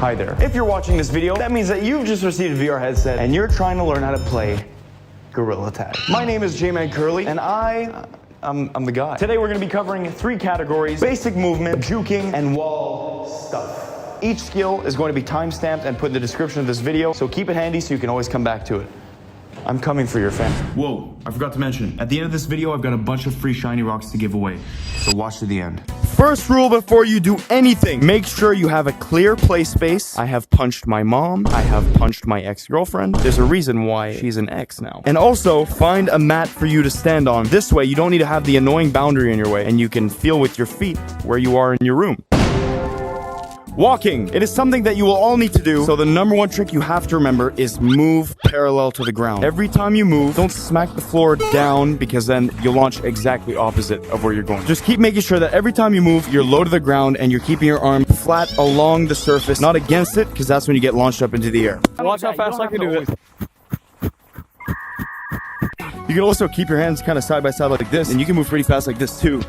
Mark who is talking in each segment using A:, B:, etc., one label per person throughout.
A: Hi there. If you're watching this video, that means that you've just received a VR headset and you're trying to learn how to play Gorilla Tag. My name is Jmancurly and I'm the guy. Today we're going to be covering 3 categories: basic movement, juking, and wall stuff. Each skill is going to be time-stamped and put in the description of this video, so keep it handy so you can always come back to it. I'm coming for your fan. Whoa, I forgot to mention, at the end of this video, I've got a bunch of free shiny rocks to give away, so watch to the end. First rule before you do anything, make sure you have a clear play space. I have punched my mom. I have punched my ex-girlfriend. There's a reason why she's an ex now. And also, find a mat for you to stand on. This way, you don't need to have the annoying boundary in your way, and you can feel with your feet where you are in your room. Walking. It is something that you will all need to do, so the number 1 trick you have to remember is move parallel to the ground. Every time you move, don't smack the floor down, because then you'll launch exactly opposite of where you're going. Just keep making sure that every time you move, you're low to the ground and you're keeping your arm flat along the surface, not against it, because that's when you get launched up into the air.
B: Watch how fast I can do it.
A: You can also keep your hands kind of side by side like this, and you can move pretty fast like this too.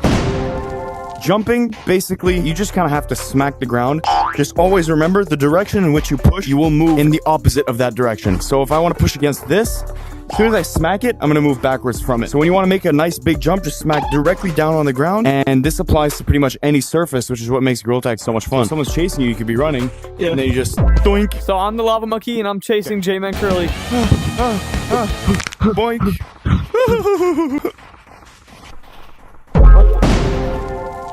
A: Jumping, basically, you just kind of have to smack the ground. Just always remember, the direction in which you push, you will move in the opposite of that direction. So if I want to push against this, as soon as I smack it, I'm going to move backwards from it. So when you want to make a nice big jump, just smack directly down on the ground. And this applies to pretty much any surface, which is what makes Gorilla Tag so much fun. If someone's chasing you, you could be running, and then you just doink.
B: So I'm the lava monkey, and I'm chasing Jmancurly.
A: Boink.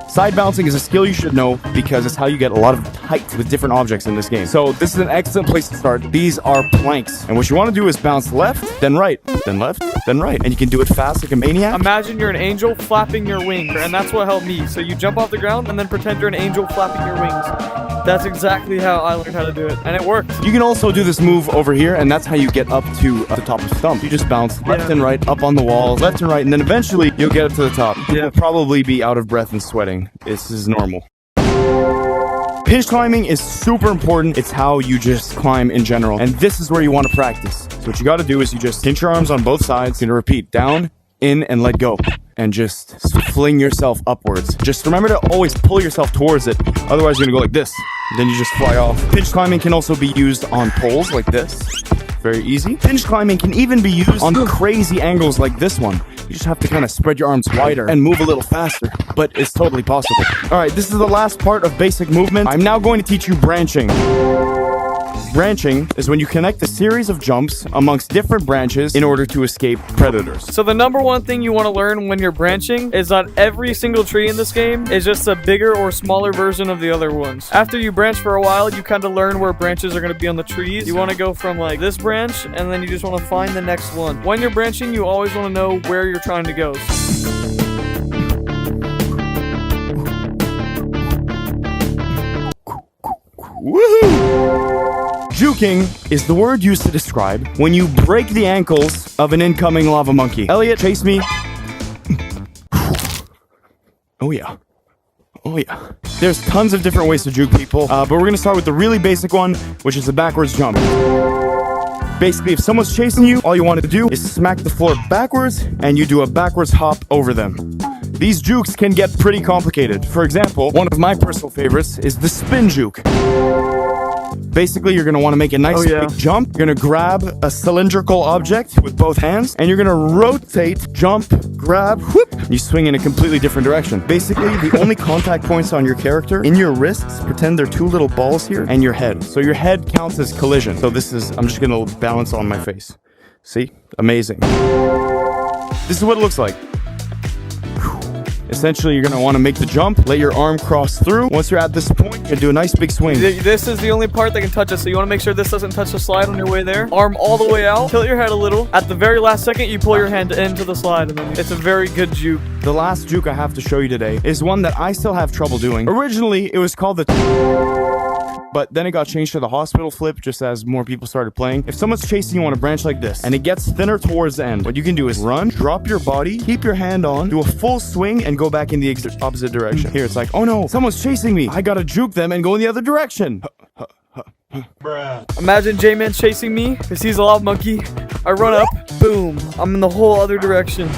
A: Side bouncing is a skill you should know because it's how you get a lot of height with different objects in this game. So this is an excellent place to start. These are planks. And what you want to do is bounce left, then right, then left, then right. And you can do it fast like a maniac.
B: Imagine you're an angel flapping your wings, and that's what helped me. So you jump off the ground and then pretend you're an angel flapping your wings. That's exactly how I learned how to do it, and it worked.
A: You can also do this move over here, and that's how you get up to the top of stump. You just bounce left and right, up on the walls, left and right, and then eventually you'll get up to the top. You'll probably be out of breath and sweating. This is normal. Pinch climbing is super important. It's how you just climb in general, and this is where you want to practice. So what you got to do is you just pinch your arms on both sides. You're going to repeat down, in, and let go. And just fling yourself upwards. Just remember to always pull yourself towards it. Otherwise, you're gonna go like this. Then you just fly off. Pinch climbing can also be used on poles like this. Very easy. Pinch climbing can even be used on crazy angles like this one. You just have to kind of spread your arms wider and move a little faster. But it's totally possible. Alright, this is the last part of basic movement. I'm now going to teach you branching. Branching is when you connect a series of jumps amongst different branches in order to escape predators.
B: So the number 1 thing you want to learn when you're branching is that every single tree in this game is just a bigger or smaller version of the other ones. After you branch for a while, you kind of learn where branches are going to be on the trees. You want to go from like this branch, and then you just want to find the next one. When you're branching, you always want to know where you're trying to go.
A: Woohoo! Juking is the word used to describe when you break the ankles of an incoming lava monkey. Elliot, chase me. Oh yeah. Oh yeah. There's tons of different ways to juke people, but we're gonna start with the really basic one, which is the backwards jump. Basically, if someone's chasing you, all you want to do is smack the floor backwards, and you do a backwards hop over them. These jukes can get pretty complicated. For example, one of my personal favorites is the spin juke. Basically, you're going to want to make a nice big jump. You're going to grab a cylindrical object with both hands, and you're going to rotate, jump, grab, whoop. You swing in a completely different direction. Basically, the only contact points on your character, in your wrists, pretend they're 2 little balls here, and your head. So your head counts as collision. So this is, I'm just going to balance on my face. See? Amazing. This is what it looks like. Essentially, you're going to want to make the jump, let your arm cross through. Once you're at this point, you're going to do a nice big swing.
B: This is the only part that can touch it, so you want to make sure this doesn't touch the slide on your way there. Arm all the way out, tilt your head a little. At the very last second, you pull your hand into the slide, and then it's a very good juke.
A: The last juke I have to show you today is one that I still have trouble doing. Originally, it was called the... but then it got changed to the hospital flip just as more people started playing. If someone's chasing you on a branch like this and it gets thinner towards the end, what you can do is run, drop your body, keep your hand on, do a full swing, and go back in the opposite direction. Here it's like, oh no, someone's chasing me. I gotta juke them and go in the other direction.
B: Imagine J-Man chasing me because he's a lava monkey. I run up, boom, I'm in the whole other direction.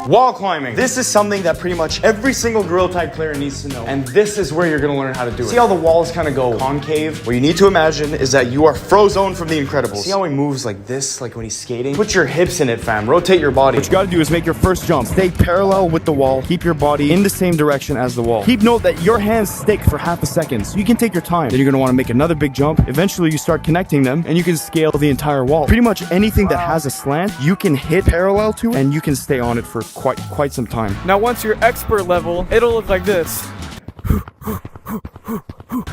A: Wall climbing. This is something that pretty much every single Gorilla Tag player needs to know. And this is where you're gonna learn how to do it. See how the walls kind of go concave? What you need to imagine is that you are Frozone from The Incredibles. See how he moves like this, like when he's skating? Put your hips in it, fam. Rotate your body. What you gotta do is make your first jump. Stay parallel with the wall. Keep your body in the same direction as the wall. Keep note that your hands stick for half a second, so you can take your time. Then you're gonna wanna make another big jump. Eventually you start connecting them, and you can scale the entire wall. Pretty much anything that has a slant, you can hit parallel to, and you can stay on it for quite some time.
B: Now once you're expert level, it'll look like this.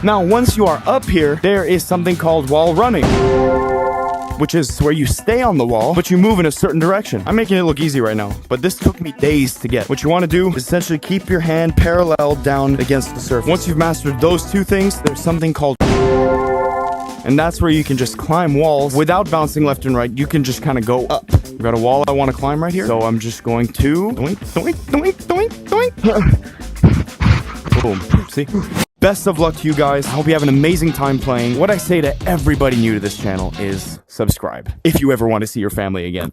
A: Now, once you are up here, there is something called wall running, which is where you stay on the wall, but you move in a certain direction. I'm making it look easy right now, but this took me days to get. What you want to do is essentially keep your hand parallel down against the surface. Once you've mastered those two things, there's something called, and that's where you can just climb walls without bouncing left and right. You can just kind of go up. I've got a wall I want to climb right here, so I'm just going to doink, doink, doink, doink, doink. Boom. See? Best of luck to you guys. I hope you have an amazing time playing. What I say to everybody new to this channel is subscribe if you ever want to see your family again.